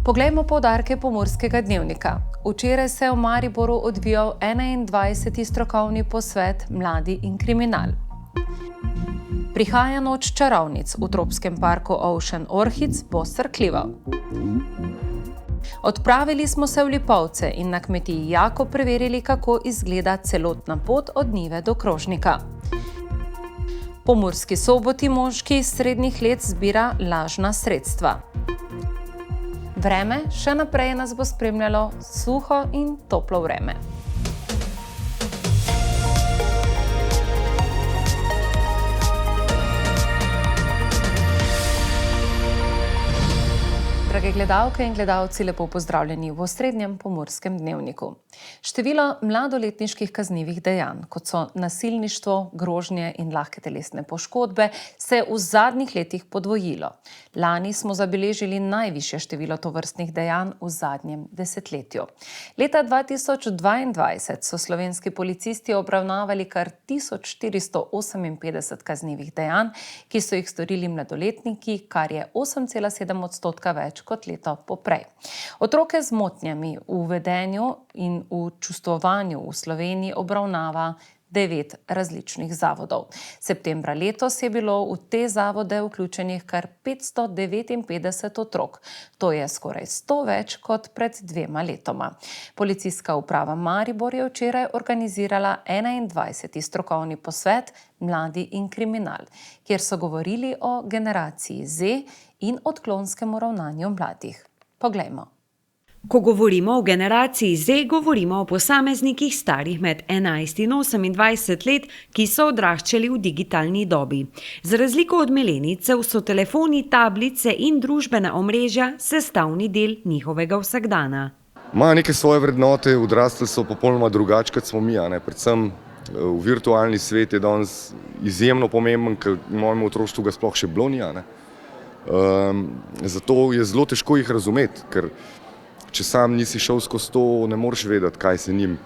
Poglejmo poudarke Pomurskega dnevnika. Včeraj se je v Mariboru odvijal 21. strokovni posvet Mladi in kriminal. Prihaja noč čarovnic v tropskem parku Ocean Orchids bo srkljival. Odpravili smo se v Lipovce in na kmetiji Jako preverili, kako izgleda celotna pot od njive do krožnika. Pomurski Soboti moški iz srednjih let zbira lažna sredstva. Vreme še naprej nas bo spremljalo suho in toplo vreme. Drage gledalke in gledalci, lepo pozdravljeni v osrednjem Pomurskem dnevniku. Število mladoletniških kaznivih dejanj, kot so nasilništvo, grožnje in lahke telesne poškodbe, se je v zadnjih letih podvojilo. Lani smo zabeležili najvišje število tovrstnih dejanj v zadnjem desetletju. Leta 2022 so slovenski policisti obravnavali kar 1458 kaznivih dejanj, ki so jih storili mladoletniki, kar je 8,7% več kot leto poprej. Otroke z motnjami v vedenju in v čustvovanju v Sloveniji obravnava 9 različnih zavodov. Septembra letos je bilo v te zavode vključenih kar 559 otrok. To je skoraj 100 več kot pred 2 letoma. Policijska uprava Maribor je včeraj organizirala 21. strokovni posvet Mladi in kriminal, kjer so govorili o generaciji Z in odklonskem ravnanju mladih. Poglejmo. Ko govorimo o generaciji Z, govorimo o posameznikih starih med 11 in 28 let, ki so odraščali v digitalni dobi. Z razliko od milenicev so telefoni, tablice in družbena omrežja sestavni del njihovega vsakdana. Imajo neke svoje vrednote, odrasli so popolnoma drugače, kot smo mi, predvsem v virtualni svet je danes izjemno pomemben, ker v mojem otroštvu ga sploh še bilo ni. Zato je zelo težko jih razumeti, ker če sam nisi šel skozi to, ne moreš vedeti, kaj se njim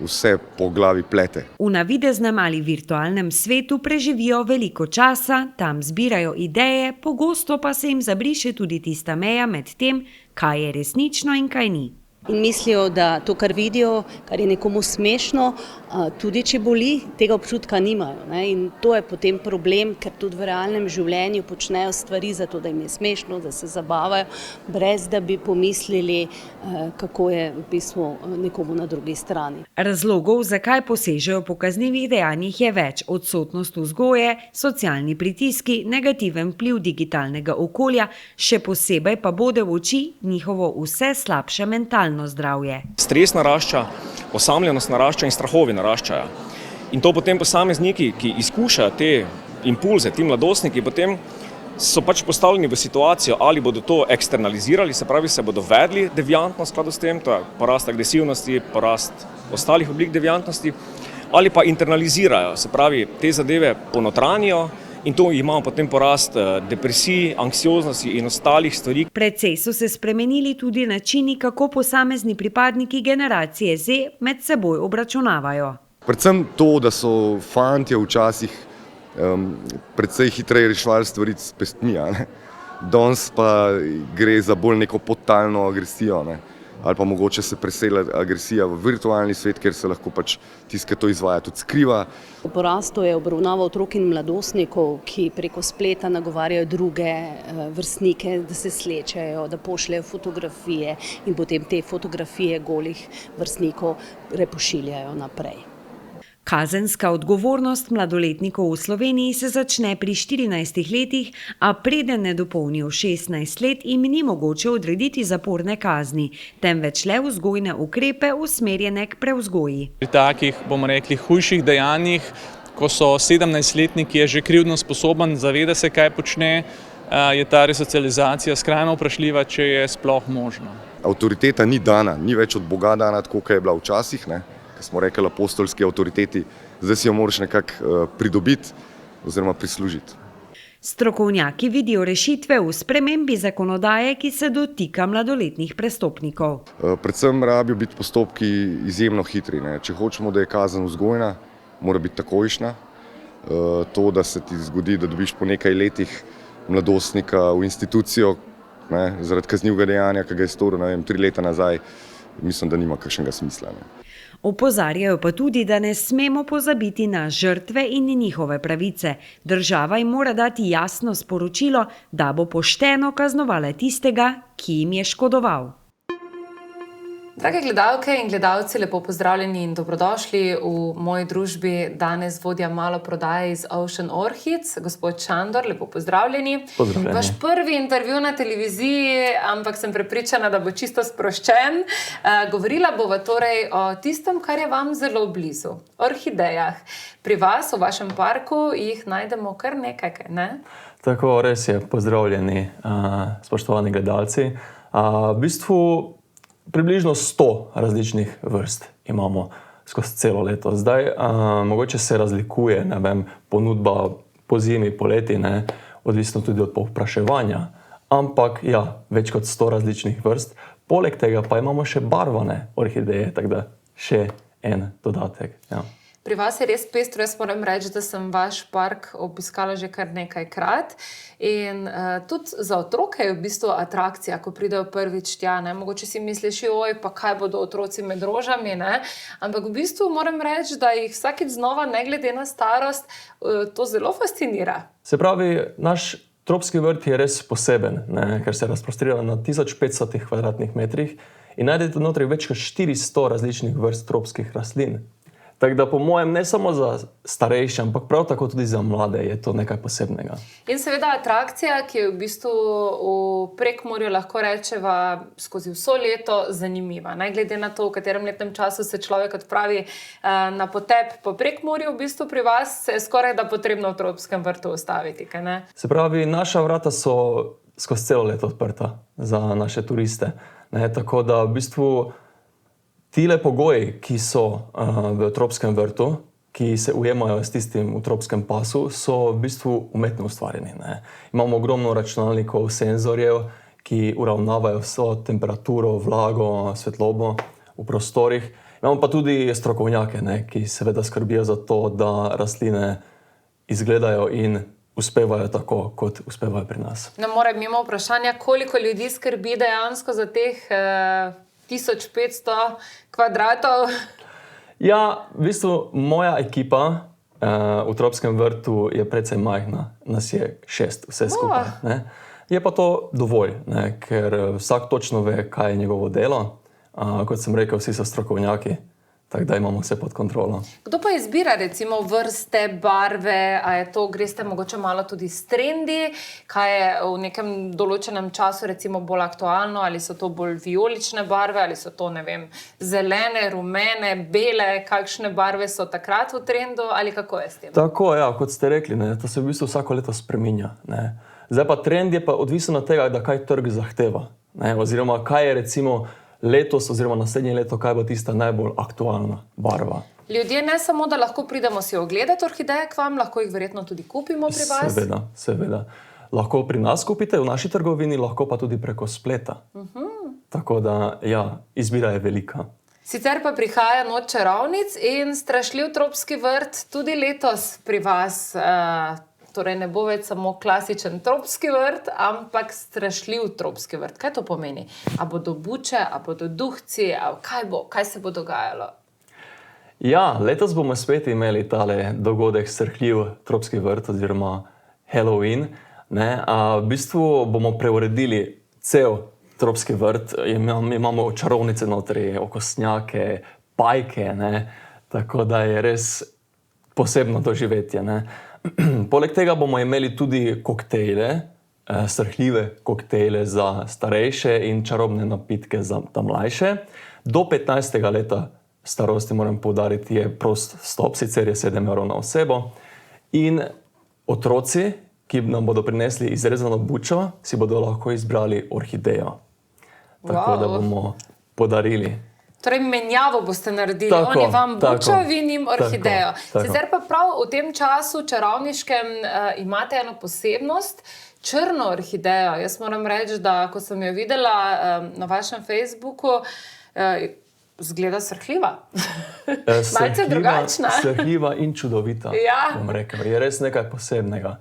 vse po glavi plete. V navideznem ali virtualnem svetu preživijo veliko časa, tam zbirajo ideje, pogosto pa se jim zabriše tudi tista meja med tem, kaj je resnično in kaj ni. In mislijo, da to, kar vidijo, kar je nekomu smešno, tudi če boli, tega občutka nimajo. In to je potem problem, ker tudi v realnem življenju počnejo stvari zato, da jim je smešno, da se zabavajo, brez da bi pomislili, kako je v bistvu nekomu na drugi strani. Razlogov, zakaj posežejo po kaznivih dejanjih, je več. Odsotnost vzgoje, socialni pritiski, negativen vpliv digitalnega okolja, še posebej pa bode v oči njihovo vse slabše mentalno zdravje. Stres narašča, osamljenost narašča in strahovi naraščajo. In to potem posamezniki, ki izkušajo te impulze, ti mladostniki, potem so pač postavljeni v situacijo, ali bodo to eksternalizirali, se pravi, se bodo vedli deviantno v skladu s tem, to je porast agresivnosti, porast ostalih oblik deviantnosti, ali pa internalizirajo, se pravi, te zadeve ponotranijo, in to imamo potem porast depresij, anksioznosti in ostalih stvari. Precej so se spremenili tudi načini, kako posamezni pripadniki generacije Z med seboj obračunavajo. Predvsem to, da so fantje včasih precej hitreje reševali stvari s pestmi, danes pa gre za bolj neko podtalno agresijo, ali pa mogoče se presela agresija v virtualni svet, kjer se lahko pač tisti, ki to izvaja, tudi skriva. V porastu je obravnava otrok in mladostnikov, ki preko spleta nagovarjajo druge vrstnike, da se slečejo, da pošljejo fotografije in potem te fotografije golih vrstnikov repošiljajo naprej. Kazenska odgovornost mladoletnikov v Sloveniji se začne pri 14 letih, a preden ne dopolnijo 16 let, jim ni mogoče odrediti zaporne kazni, temveč le vzgojne ukrepe usmerjene k prevzgoji. Pri takih, bomo rekli, hujših dejanjih, ko so 17-letnik je že krivdno sposoben, zaveda se, kaj počne, je ta resocializacija skrajno vprašljiva, če je sploh možno. Avtoriteta ni dana, ni več od Boga dana, tako kot je bila včasih, smo rekli apostolski avtoriteti, zdaj si jo moraš nekako pridobiti oziroma prislužiti. Strokovnjaki vidijo rešitve v spremembi zakonodaje, ki se dotika mladoletnih prestopnikov. Predvsem rabijo biti postopki izjemno hitri. Če hočemo, da je kazen vzgojna, mora biti takojšnja. To, da se ti zgodi, da dobiš po nekaj letih mladostnika v institucijo, ne, zaradi kaznivega dejanja, ki ga je storil, 3 leta nazaj, mislim, da nima kakšnega smisla. Ne. Opozarjajo pa tudi, da ne smemo pozabiti na žrtve in njihove pravice. Država jim mora dati jasno sporočilo, da bo pošteno kaznovala tistega, ki jim je škodoval. Drage gledalke in gledalci, lepo pozdravljeni in dobrodošli v moji družbi. Danes vodja maloprodaje iz Ocean Orchids, gospod Šandor, lepo pozdravljeni. Pozdravljeni. Vaš prvi intervju na televiziji, ampak sem prepričana, da bo čisto sproščen. Govorila bova torej o tistem, kar je vam zelo blizu, orhidejah. Pri vas, v vašem parku, jih najdemo kar nekaj, ne? Tako, res je, pozdravljeni, spoštovani gledalci. V bistvu približno 100 različnih vrst imamo skozi celo leto. Zdaj, mogoče se razlikuje, ne vem, ponudba po zimi, poleti, ne, odvisno tudi od povpraševanja. Ampak, ja, več kot 100 različnih vrst. Poleg tega pa imamo še barvane orhideje, tako da še en dodatek, ja. Pri vas je res pestro, jaz moram reči, da sem vaš park obiskala že kar nekajkrat. In tudi za otroke je v bistvu atrakcija, ko pridejo prvič tja. Ne? Mogoče si misliš, oj, pa kaj bodo otroci med rožami, ne? Ampak v bistvu moram reči, da jih vsakič znova, ne glede na starost, to zelo fascinira. Se pravi, naš tropski vrt je res poseben, ne, ker se razprostrira na 1500 kvadratnih metrih in najdete notri več kot 400 različnih vrst tropskih rastlin. Tako da po mojem ne samo za starejše, ampak prav tako tudi za mlade je to nekaj posebnega. In seveda atrakcija, ki je v bistvu v Prekmurju, lahko rečeva, skozi vso leto zanimiva. Ne glede na to, v katerem letnem času se človek odpravi na potep po Prekmurju, v bistvu pri vas se je skoraj da potrebno v tropskem vrtu ustaviti, kaj ne? Se pravi, naša vrata so skozi celo leto odprta za naše turiste. Ne, tako da v bistvu tile pogoji, ki so v tropskem vrtu, ki se ujemajo s tistim v tropskem pasu, so v bistvu umetno ustvarjeni. Ne. Imamo ogromno računalnikov, senzorjev, ki uravnavajo vso temperaturo, vlago, svetlobo v prostorih. Imamo pa tudi strokovnjake, ne, ki seveda skrbijo za to, da rastline izgledajo in uspevajo tako, kot uspevajo pri nas. Ne morem mimo vprašanja, koliko ljudi skrbi dejansko za teh 1500 kvadratov. Ja, v bistvu moja ekipa v tropskem vrtu je precej majhna. Nas je 6 vse skupaj. Ne? Je pa to dovolj, ne? Ker vsak točno ve, kaj je njegovo delo. Kot sem rekel, vsi so strokovnjaki, tako da imamo vse pod kontrolo. Kdo pa izbira recimo vrste, barve, a je to, greste mogoče malo tudi s trendi, kaj je v nekem določenem času recimo bolj aktualno, ali so to bolj vijolične barve, ali so to, ne vem, zelene, rumene, bele, kakšne barve so takrat v trendu, ali kako je s tem? Tako, ja, kot ste rekli, ne, to se v bistvu vsako leto spreminja. Ne. Zdaj pa trend je pa odvisen od tega, da kaj trg zahteva, ne, oziroma kaj je recimo letos oziroma naslednje leto, kaj bo tista najbolj aktualna barva. Ljudje ne samo, da lahko pridemo si ogledati orhideje k vam, lahko jih verjetno tudi kupimo pri vas? Seveda. Lahko pri nas kupite, v naši trgovini, lahko pa tudi preko spleta. Tako da, ja, izbira je velika. Sicer pa prihaja noč čarovnic in strašljiv tropski vrt tudi letos pri vas. Torej ne bo več samo klasičen tropski vrt, ampak strašljiv tropski vrt. Kaj to pomeni? A bodo buče, a bodo duhci, a kaj se bo dogajalo? Ja, letos bomo spet imeli tale dogodek strašljiv tropski vrt oziroma Halloween. Ne? V bistvu bomo preuredili cel tropski vrt. Imamo čarovnice notri, okostnjake, pajke, ne? Tako da je res posebno doživetje. Ne? Poleg tega bomo imeli tudi koktejle, strašljive koktejle za starejše in čarobne napitke za mlajše. Do 15. leta starosti, moram poudariti, je prost vstop, sicer je 7 € na osebo. In otroci, ki nam bodo prinesli izrezano bučo, si bodo lahko izbrali orhidejo. Tako da bomo podarili. Torej, menjavo boste naredili, oni vam bučo, vi njim orhidejo. Sicer pa prav v tem času čarovniškem imate eno posebnost, črno orhidejo. Jaz moram reči, da ko sem jo videla na vašem Facebooku, zgleda srhljiva. Malce drugačna. Srhljiva in čudovita, bom rekel. Je res nekaj posebnega.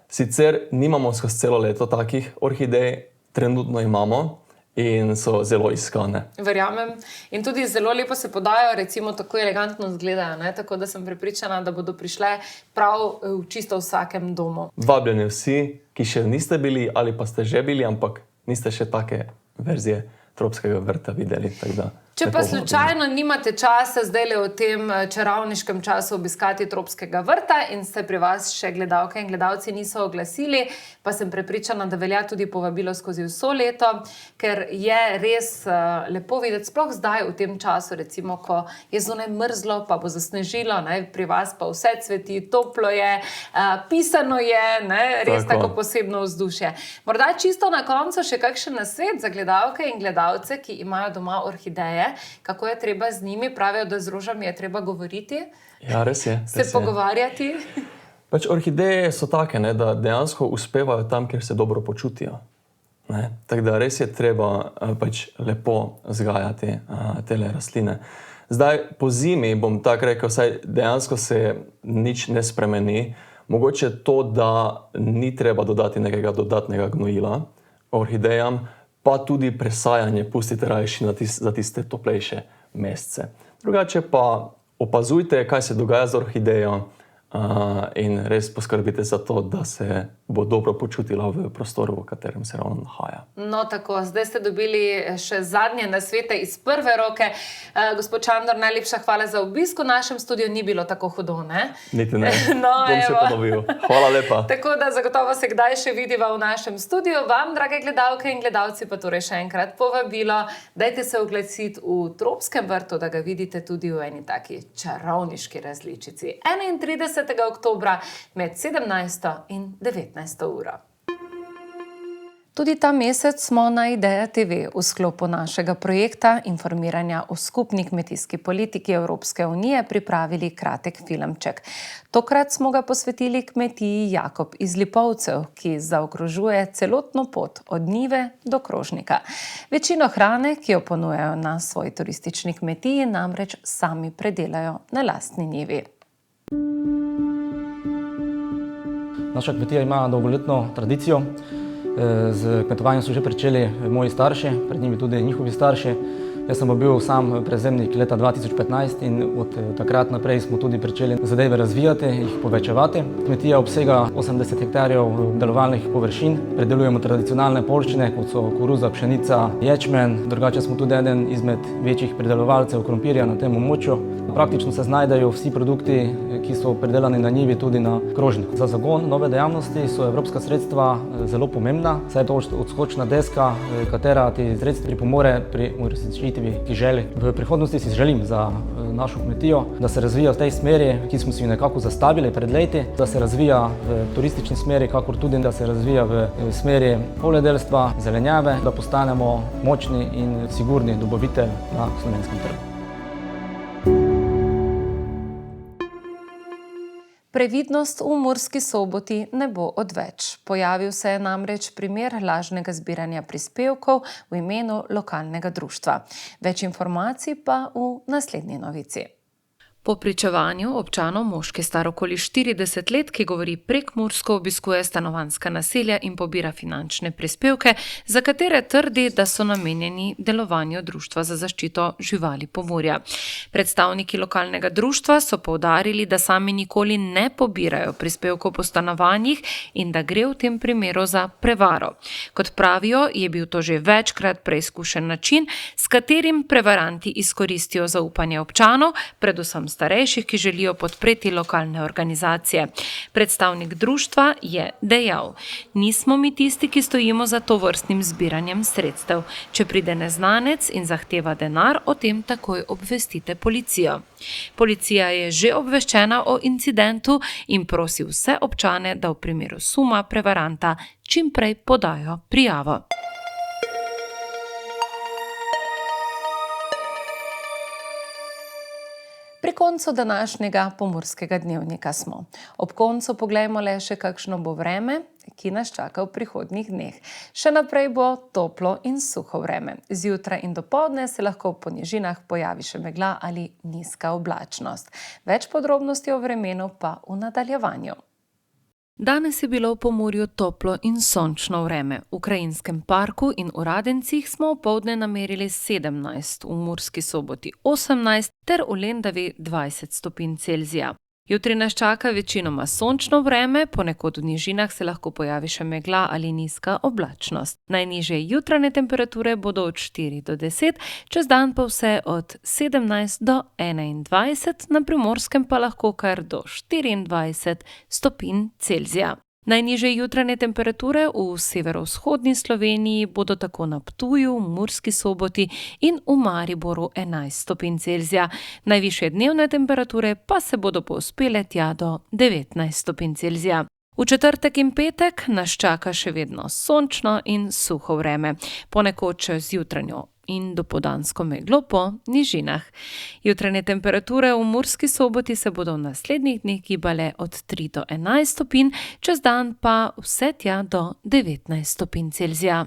Sicer nimamo skozi celo leto takih orhidej, trenutno imamo in so zelo iskane. Verjamem. In tudi zelo lepo se podajo, recimo tako elegantno izgledajo, ne? Tako da sem prepričana, da bodo prišle prav v čisto vsakem domu. Vabljeni vsi, ki še niste bili ali pa ste že bili, ampak niste še take verzije tropskega vrta videli. Če pa slučajno nimate časa zdaj v tem čarovniškem času obiskati tropskega vrta in se pri vas še gledalke in gledalci niso oglasili, pa sem prepričana, da velja tudi povabilo skozi vso leto, ker je res lepo videti, sploh zdaj v tem času, recimo, ko je zunaj mrzlo, pa bo zasnežilo, ne, pri vas pa vse cveti, toplo je, pisano je, ne, res tako posebno vzdušje. Morda čisto na koncu še kakšen nasvet za gledalke in gledalce, ki imajo doma orhideje, kako je treba z njimi, pravijo, da z rožami je treba govoriti, Ja, res je. se pogovarjati. Pač orhideje so take, ne, da dejansko uspevajo tam, kjer se dobro počutijo. Ne. Tako da res je treba pač lepo vzgajati tele rastline. Zdaj, po zimi bom tako rekel, saj dejansko se nič ne spremeni. Mogoče to, da ni treba dodati nekega dodatnega gnojila orhidejam, pa tudi presajanje pustite rajši za tiste toplejše mesece. Drugače pa opazujte, kaj se dogaja z orhidejo in res poskrbite za to, da se bo dobro počutila v prostoru, v katerem se ravno nahaja. No, tako, zdaj ste dobili še zadnje nasvete iz prve roke. Gospod Čandor, najlepša hvala za obisk v našem studiu, ni bilo tako hudo, ne? Niti ne, No, bom še evo. ponovil. Hvala lepa. Tako da zagotovo se kdaj še vidiva v našem studiu. Vam, drage gledalke in gledalci, pa torej še enkrat povabilo. Dajte se oglasiti v tropskem vrtu, da ga vidite tudi v eni taki čarovniški različici. 31. oktobra med 17. in 19. uro. Tudi ta mesec smo na Ideja TV v sklopu našega projekta informiranja o skupni kmetijski politiki Evropske unije pripravili kratek filmček. Tokrat smo ga posvetili kmetiji Jakob iz Lipovcev, ki zaokrožuje celotno pot od njive do krožnika. Večino hrane, ki jo ponujajo na svoji turistični kmetiji, namreč sami predelajo na lastni njivi. Naša kmetija ima dolgoletno tradicijo. Z kmetovanjem so že pričeli moji starši, pred njimi tudi njihovi starši. Jaz sem bil sam prevzemnik leta 2015 in od takrat naprej smo tudi pričeli zadeve razvijati, jih povečevati. Kmetija obsega 80 hektarjev obdelovalnih površin. Predelujemo tradicionalne poljščine, kot so koruza, pšenica, ječmen. Drugače smo tudi eden izmed večjih predelovalcev krompirja na tem območju. Praktično se znajdejo vsi produkti, ki so predelani na njivi, tudi na krožniku. Za zagon nove dejavnosti so evropska sredstva zelo pomembna, saj je to odskočna deska, katera ti sredstva pripomore pri uresničitvi želj. V prihodnosti si želim za našo kmetijo, da se razvija v tej smeri, ki smo si nekako zastavili pred leti, da se razvija v turistični smeri, kakor tudi da se razvija v smeri poljedelstva, zelenjave, da postanemo močni in sigurni dobavitelj na slovenskem trgu. Previdnost v Murski Soboti ne bo odveč. Pojavil se je namreč primer lažnega zbiranja prispevkov v imenu lokalnega društva. Več informacij pa v naslednji novici. Po pričevanju občanov moški star okoli 40 let, ki govori prekmursko, obiskuje stanovanjska naselja in pobira finančne prispevke, za katere trdi, da so namenjeni delovanju Društva za zaščito živali Pomurja. Predstavniki lokalnega društva so poudarili, da sami nikoli ne pobirajo prispevkov po stanovanjih in da gre v tem primeru za prevaro. Kot pravijo, je bil to že večkrat preizkušen način, s katerim prevaranti izkoristijo zaupanje občanov, predvsem starejših, ki želijo podpreti lokalne organizacije. Predstavnik društva je dejal: "Nismo mi tisti, ki stojimo za tovrstnim zbiranjem sredstev. Če pride neznanec in zahteva denar, o tem takoj obvestite policijo." Policija je že obveščena o incidentu in prosi vse občane, da v primeru suma prevaranta čim prej podajo prijavo. Pri koncu današnjega Pomurskega dnevnika smo. Ob koncu poglejmo le še, kakšno bo vreme, ki nas čaka v prihodnjih dneh. Še naprej bo toplo in suho vreme. Zjutraj in dopoldne se lahko v nižinah pojavi še megla ali nizka oblačnost. Več podrobnosti o vremenu pa v nadaljevanju. Danes je bilo v Pomurju toplo in sončno vreme. V Krajinskem parku in v Radencih smo opoldne namerili 17, v Murski Soboti 18 ter v Lendavi 20 stopinj Celzija. Jutri nas čaka večinoma sončno vreme, ponekod v nižinah se lahko pojavi še megla ali nizka oblačnost. Najnižje jutranje temperature bodo od 4 do 10, čez dan pa vse od 17 do 21, na Primorskem pa lahko kar do 24 stopinj Celzija. Najnižje jutranje temperature v severovzhodni Sloveniji bodo tako na Ptuju, Murski Soboti in v Mariboru 11 stopinj Celzija. Najvišje dnevne temperature pa se bodo povzpele tja do 19 stopinj Celzija. V četrtek in petek nas čaka še vedno sončno in suho vreme, ponekod čez jutranjo in dopoldansko meglo po nižinah. Jutranje temperature v Murski Soboti se bodo v naslednjih dneh gibale od 3 do 11 stopinj, čez dan pa vse tja do 19 stopinj Celzija.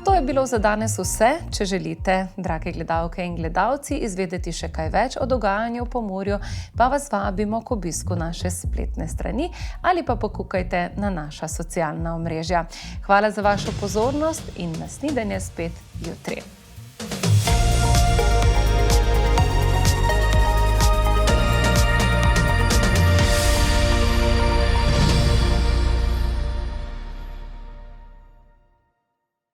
To je bilo za danes vse. Če želite, drage gledalke in gledalci, izvedeti še kaj več o dogajanju v Pomurju, pa vas vabimo k obisku naše spletne strani ali pa pokukajte na naša socialna omrežja. Hvala za vašo pozornost in nasvidenje spet jutri.